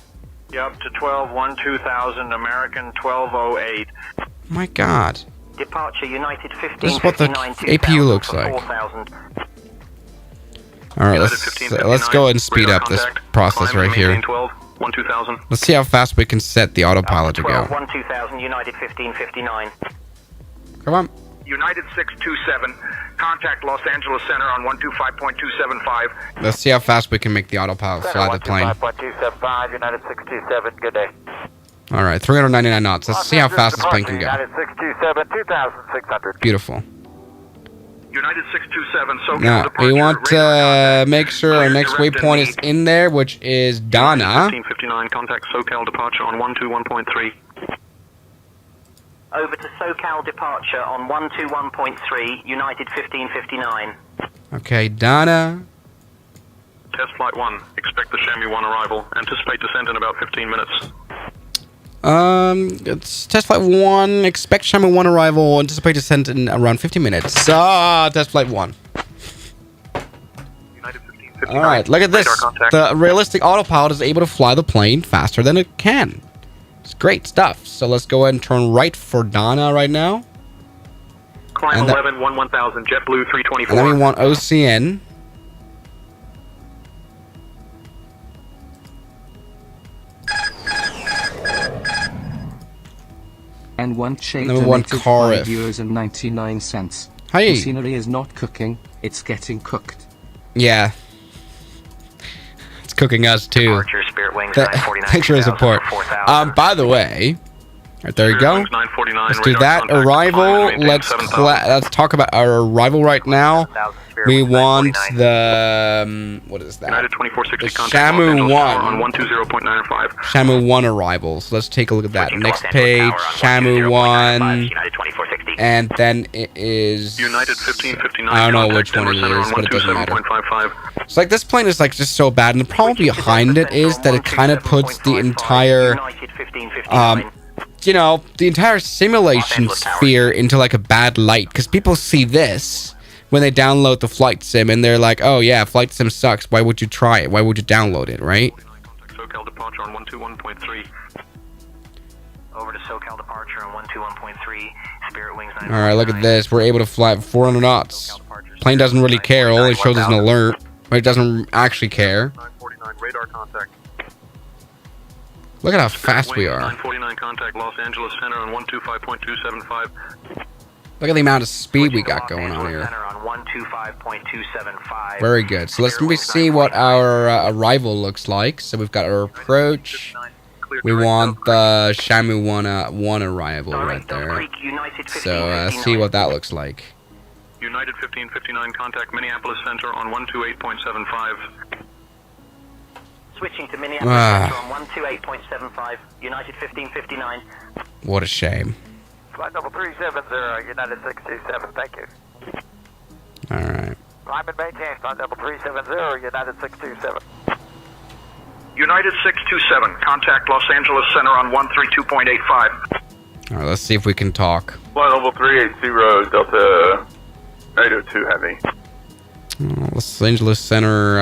Up to 12-1-2000, American 1208. My God. Departure United 1559. This is what the APU looks like. 4000. All right, let's go ahead and speed up this process right here. 12-1-2000. Let's see how fast we can set the autopilot to go. 12-1-2000, United 1559. Come on. United 627, contact Los Angeles Center on 125.275. Let's see how fast we can make the autopilot fly the plane. 125.275, United 627, good day. All right, 399 knots. Let's see how fast this plane can go. United 627, 2600. Beautiful. United 627, SoCal Now, departure. we want to make sure our next waypoint is in there, which is Donna. 1559, contact SoCal departure on 121.3. Over to SoCal departure on 121.3, United 1559. Okay, Donna. Test flight 1, expect the Chamois 1 arrival. Anticipate descent in about 15 minutes. It's test flight 1. Expect Chamois 1 arrival. Anticipate descent in around 50 minutes. Test flight 1. United 1559. All right, look at this. Radar contact. The realistic autopilot is able to fly the plane faster than it can. It's great stuff. So let's go ahead and turn right for Donna right now. Climb and 11, 1000, JetBlue 324. And then we want OCN. N1 Shade Number one, donated Carif. €5.99. Hi. The scenery is not cooking, it's getting cooked. Yeah. It's cooking us too. Departure Spirit Wings Th- 949. Thanks for the support. 4000. By the way, right, there you go. 949, Let's do radar that. contact, Arrival. climb and maintain Let's 7,000. talk about our arrival right now. 1000 Spirit We Wings want 949. the what is that? United 2460, The contact Los Shamu Angeles 1. Tower on 120.95. Shamu 1 arrivals. Let's take a look at that. Switching to Next Los Angeles page, Tower on Shamu 1, 120.95, United 2460. and then it is. United 1559. I don't know contact which one it Denver is, Center but it doesn't matter. on 127.55. It's like this plane is like just so bad, and the problem behind it is that it kind of puts the entire, United 1559. you know, the entire simulation sphere into like a bad light, because people see this when they download the flight sim and they're like, oh yeah, flight sim sucks. Why would you try it? Why would you download it, right? Contact SoCal departure on 121.3. Over to SoCal departure on 121.3, Spirit Wings 949. All right, look at this. We're able to fly at 400 knots. Plane doesn't really care. It only shows us an alert, but it doesn't actually care. 949, radar contact. Look at how fast we Wings are. 949, contact Los Angeles Center on 125.275. Look at the amount of speed we got going on here. Center on 125.275. Very good. So let's see what our arrival looks like. So we've got our approach. We want the Shamu 1 arrival right there. So see what that looks like. United 1559, contact Minneapolis Center on 128.75. Switching to Minneapolis Center on 128.75, United 1559. What a shame. Flight number 370, United 627, thank you. All right. Climb and maintain, flight number 370, United 627. United 627, contact Los Angeles Center on 132.85. All right. Let's see if we can talk. Flight level 380, Delta 802 Heavy. Los Angeles Center.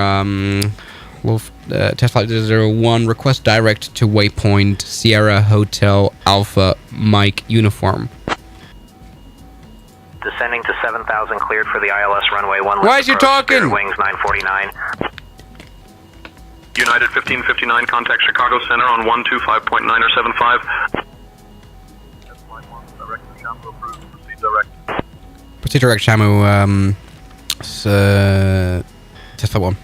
Test flight 001. Request direct to waypoint Sierra Hotel Alpha Mike uniform. Descending to 7,000, cleared for the ILS runway 1 left. Why is you talking? Wings 949. United 1559, contact Chicago Center on 125.9 or 75. Proceed direct, Shamu. Test flight 1.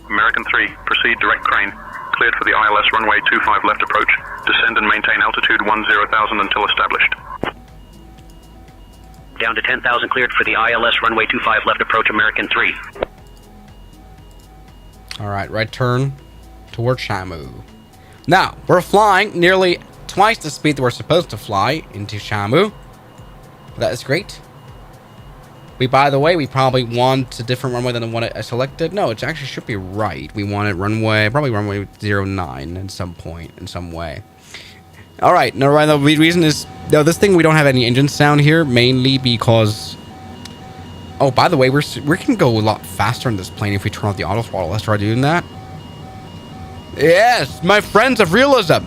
American 3, proceed direct crane. Cleared for the ILS runway 25 left approach. Descend and maintain altitude 10,000 until established. Down to 10,000, cleared for the ILS runway 25 left approach, American 3. Alright, right turn towards Shamu. Now, we're flying nearly twice the speed that we're supposed to fly into Shamu. That is great. By the way, we probably want a different runway than the one I selected. No, it actually should be right. We want it probably runway 09 at some point, in some way. Alright, no, right, the reason is, no, this thing, we don't have any engine sound here, mainly because... Oh, by the way, we can go a lot faster in this plane if we turn off the auto throttle. Let's try doing that. Yes, my friends of realism.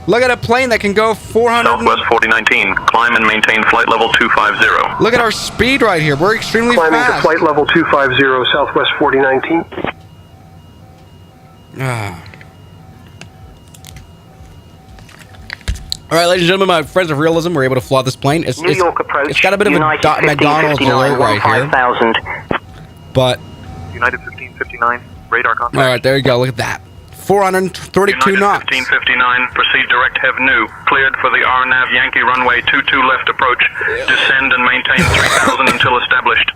Look at a plane that can go 400... Southwest 4019, climb and maintain flight level 250. Look at our speed right here. We're extremely Climbing fast. to flight level 250, Southwest 4019. Alright, ladies and gentlemen, my friends of realism, we're able to fly this plane. It's got a bit of a McDonald's alert right here. But... United 1559, radar contact. Alright, there you go. Look at that. 432 United knots. 1559, proceed direct Hev New. Cleared for the RNAV Yankee runway 22 left approach. Descend and maintain 3000 until established.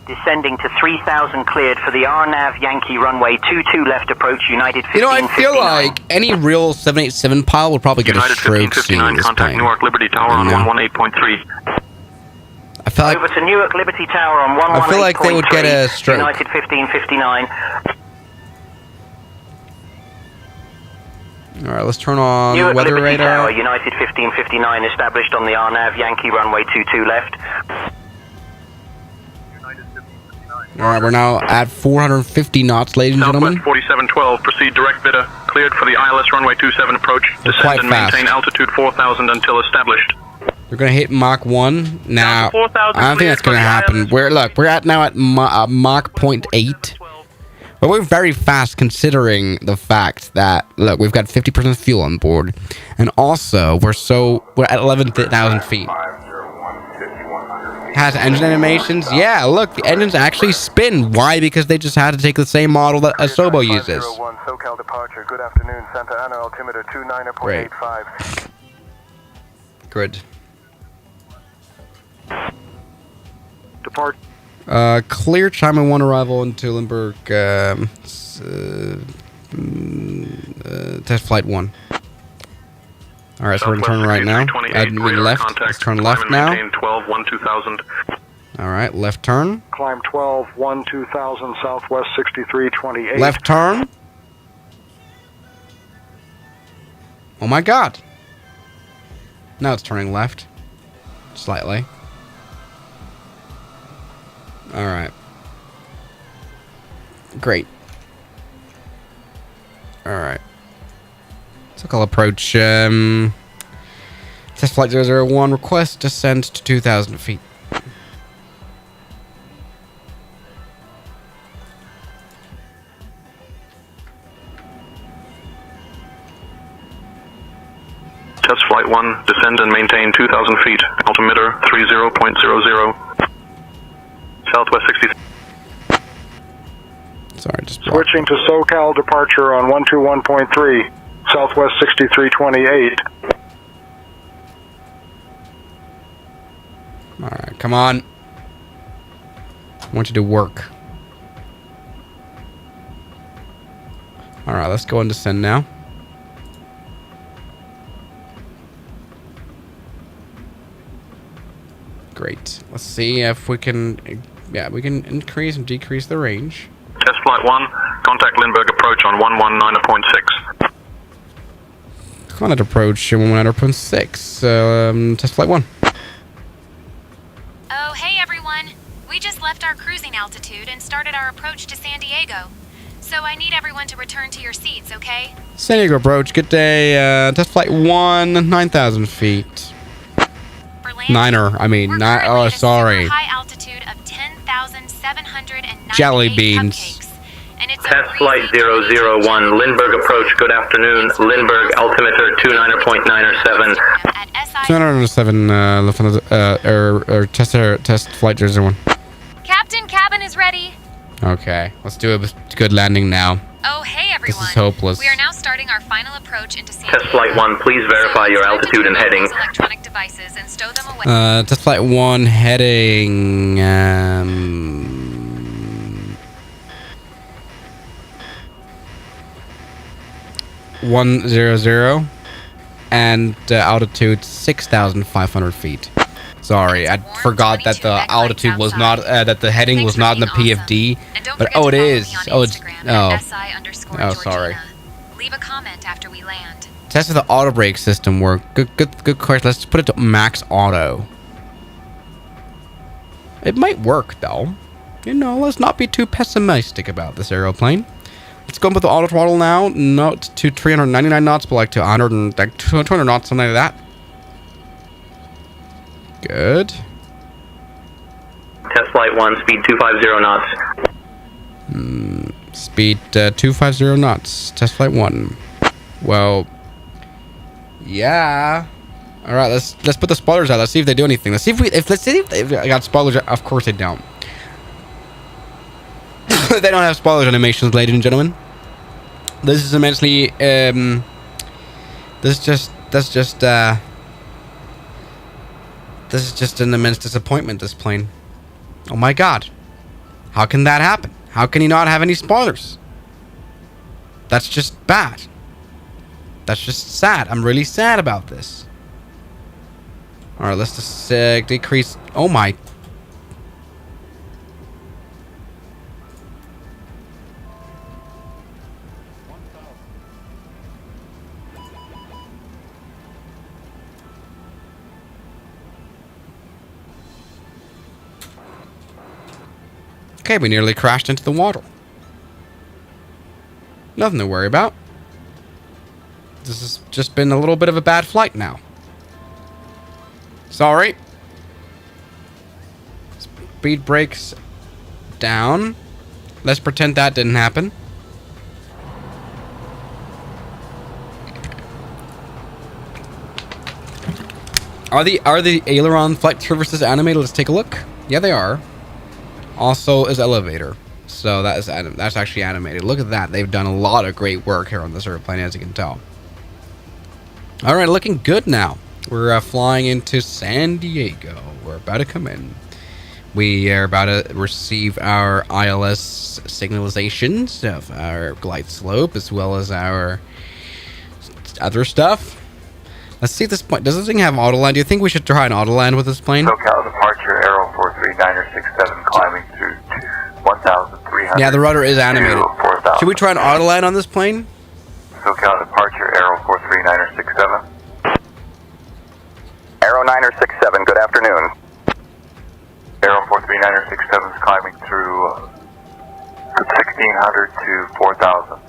Descending to 3,000, cleared for the RNAV Yankee runway 22 left approach, United 1559. You know, I feel like any real 787 pilot would probably get United a stroke seeing 1559, this contact plane. Newark Liberty Tower on 118.3. I feel like... Over to Newark Liberty Tower on 118.3. I feel like they would get a stroke. United 1559. Alright, let's turn on Newark weather Liberty radar. Tower, United 1559, established on the RNAV Yankee runway 22 left. Alright, we're now at 450 knots, ladies and gentlemen. Southwest 4712, proceed direct bidder. Cleared for the ILS runway 27 approach. quite Descend and fast. maintain altitude 4000 until established. We're gonna hit Mach 1 now. 4,000 I don't think that's gonna happen. We're at Mach 0.8. But we're very fast considering the fact that, look, we've got 50% fuel on board, and also we're at 11,000 feet. Has engine animations? Yeah, look, the engines actually spin. Why? Because they just had to take the same model that Asobo uses. SoCal departure. Good afternoon, Santa Ana altimeter 29.85. Good. Depart. Clear China 1 arrival into Limburg. Test flight 1. Alright, so we're gonna turn right now. Left. Let's turn left now. 12-1-2000. Alright, left turn. Climb 12-1-2000, Southwest 6328. Left turn. Oh my god. Now it's turning left. Slightly. Alright. Great. Alright. SoCal approach. Test flight 001. Request descent to 2,000 feet. Test flight 1, descend and maintain 2,000 feet. Altimeter 30.00. Southwest 60. Sorry, just Switching to SoCal departure on 121.3, Southwest 6328. Alright, come on. I want you to work. Alright, let's go and descend now. Great. Let's see if we can... Yeah, we can increase and decrease the range. Test flight 1, contact Lindbergh approach on 119.6. Contact approach 119.6. Test flight 1. Oh, hey everyone. We just left our cruising altitude and started our approach to San Diego. So I need everyone to return to your seats, okay? San Diego approach. Good day. Test flight 1, 9,000 feet. For landing, Niner. I mean, oh, sorry. high altitude of 10,798 Jelly beans. cupcakes. And it's Test flight 001, Lindbergh approach. Good afternoon. Lindbergh, altimeter 29.907. at SI. 207, test flight 001. Captain, cabin is ready. Okay, let's do a good landing now. Oh, hey everyone. This is hopeless. We are now starting our final approach into San Test flight 1, please verify your altitude and heading. electronic devices and stow them away. Test flight 1 heading 100 and altitude 6,500 feet. Sorry, I forgot that the altitude was not that the heading was not in the PFD. But oh, it is. Oh, it's sorry. Leave a comment after we land. Test of the auto brake system work. Good question. Let's put it to max auto. It might work though. You know, let's not be too pessimistic about this aeroplane. Let's go with the auto throttle now. Not to 399 knots, but like to 100 and like 200 knots, something like that. Good. Test flight 1, speed 250 knots. Speed 250 knots. Test flight 1. Well, yeah. All right, let's put the spoilers out. Let's see if they do anything. Let's see if they got spoilers. Of course they don't. They don't have spoilers animations, ladies and gentlemen. This is immensely this is just an immense disappointment, this plane. Oh my god. How can that happen? How can he not have any spoilers? That's just bad. That's just sad. I'm really sad about this. Alright, let's just decrease. Oh my. Okay, we nearly crashed into the water. Nothing to worry about. This has just been a little bit of a bad flight now. Sorry. Speed brakes down. Let's pretend that didn't happen. Are the aileron flight surfaces animated? Let's take a look. Yeah, they are. Also is elevator, so that's actually animated. Look at that. They've done a lot of great work here on this airplane, as you can tell. All right, looking good now. We're flying into San Diego. We're about to come in. We are about to receive our ILS signalizations of our glide slope, as well as our other stuff. Let's see at this point. Does this thing have autoland? Do you think we should try an autoland with this plane? SoCal departure, Aero 43967, climbing through 1,300. Yeah, the rudder is animated. Should we try an autoland on this plane? SoCal departure, Aero 43967. Aero 967, good afternoon. Aero 43967 is climbing through 1,600 to 4,000.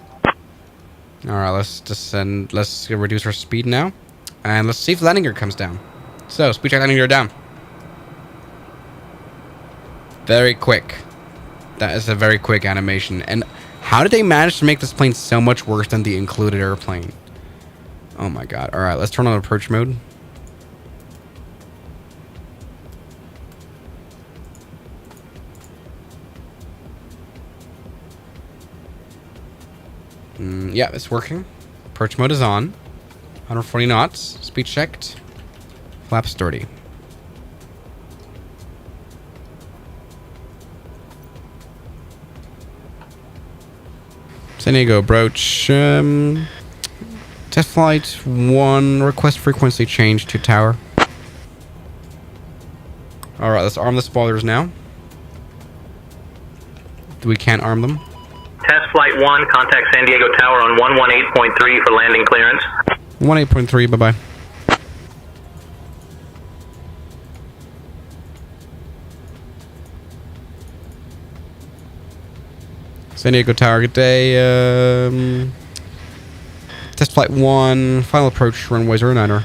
Alright, let's descend. Let's reduce our speed now. And let's see if landing gear comes down. So, speed check landing gear down. Very quick. That is a very quick animation. And how did they manage to make this plane so much worse than the included airplane? Oh my god. Alright, let's turn on approach mode. Yeah, it's working. Approach mode is on. 140 knots. Speed checked. Flaps 30. San Diego approach. Test flight 1. Request frequency change to tower. Alright, let's arm the spoilers now. We can't arm them. Test flight 1, contact San Diego Tower on 118.3 for landing clearance. 18.3, bye-bye. San Diego Tower, good day. Test flight 1, final approach, runway 09er.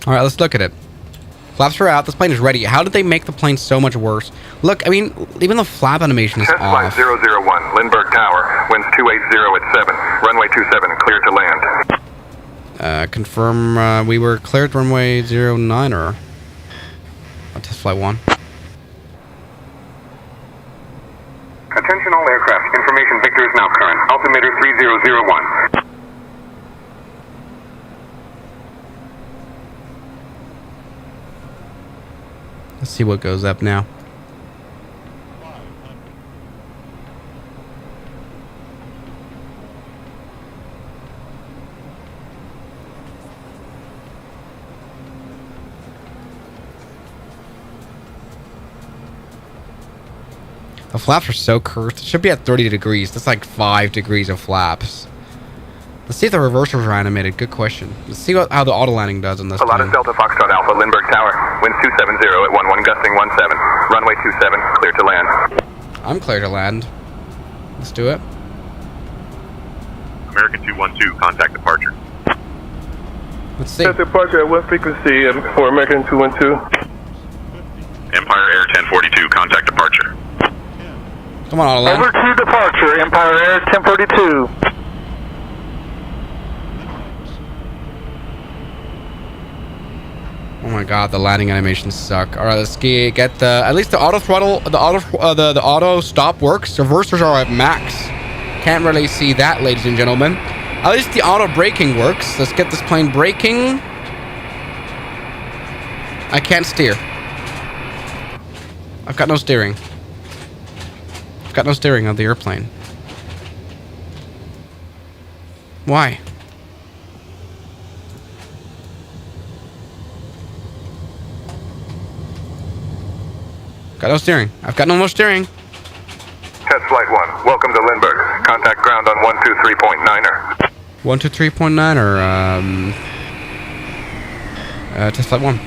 Alright, let's look at it. Flaps are out, this plane is ready. How did they make the plane so much worse? Look, I mean, even the flap animation is Test flight off. 001, Lindbergh Tower, winds 280 at 7, runway 27, clear to land. Confirm we were cleared runway 09er. Test flight 1. Attention all aircraft, information Victor is now current, altimeter 3001. Let's see what goes up now. The flaps are so cursed. It should be at 30 degrees. That's like 5 degrees of flaps. Let's see if the reversers are animated. Good question. Let's see how the auto landing does on this Pilatus plane. Delta Foxtrot Alpha, Lindbergh Tower, winds 270 at 11, gusting 17, runway 27, clear to land. I'm clear to land. Let's do it. American 212, contact departure. Let's see. Departure at what frequency for American 212? Empire Air 1042, contact departure. Come on, auto land. Over to departure, Empire Air 1042. Oh my god, the landing animations suck. All right, let's get the at least the auto throttle, the auto stop works. Reversers are at max. Can't really see that, ladies and gentlemen. At least the auto braking works. Let's get this plane braking. I can't steer. I've got no steering. I've got no steering on the airplane. Why? Got no steering. I've got no more steering. Test flight 1, welcome to Lindbergh. Contact ground on 123.9er. 123.9 or test flight 1.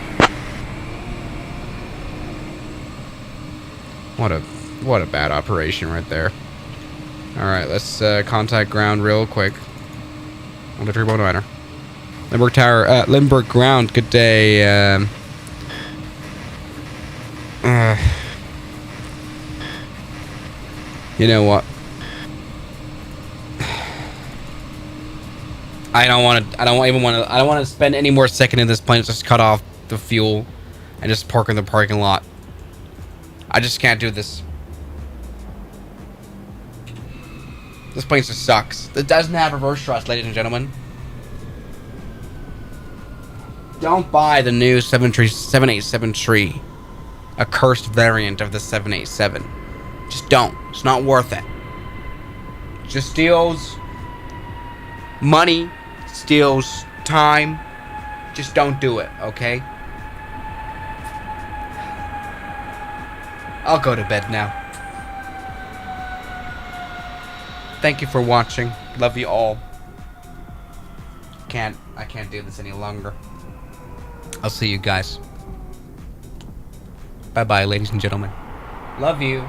What a bad operation right there. All right, let's contact ground real quick. 123.9er. Lindbergh Tower, Lindbergh ground. Good day. You know what? I don't want to spend any more second in this plane. Just cut off the fuel and just park in the parking lot. I just can't do this. This plane just sucks. It doesn't have reverse thrust, ladies and gentlemen. Don't buy the new 787 tree. A cursed variant of the 787. Just don't. It's not worth it. Just steals money, steals time. Just don't do it, okay? I'll go to bed now. Thank you for watching. Love you all. I can't do this any longer. I'll see you guys. Bye-bye, ladies and gentlemen. Love you.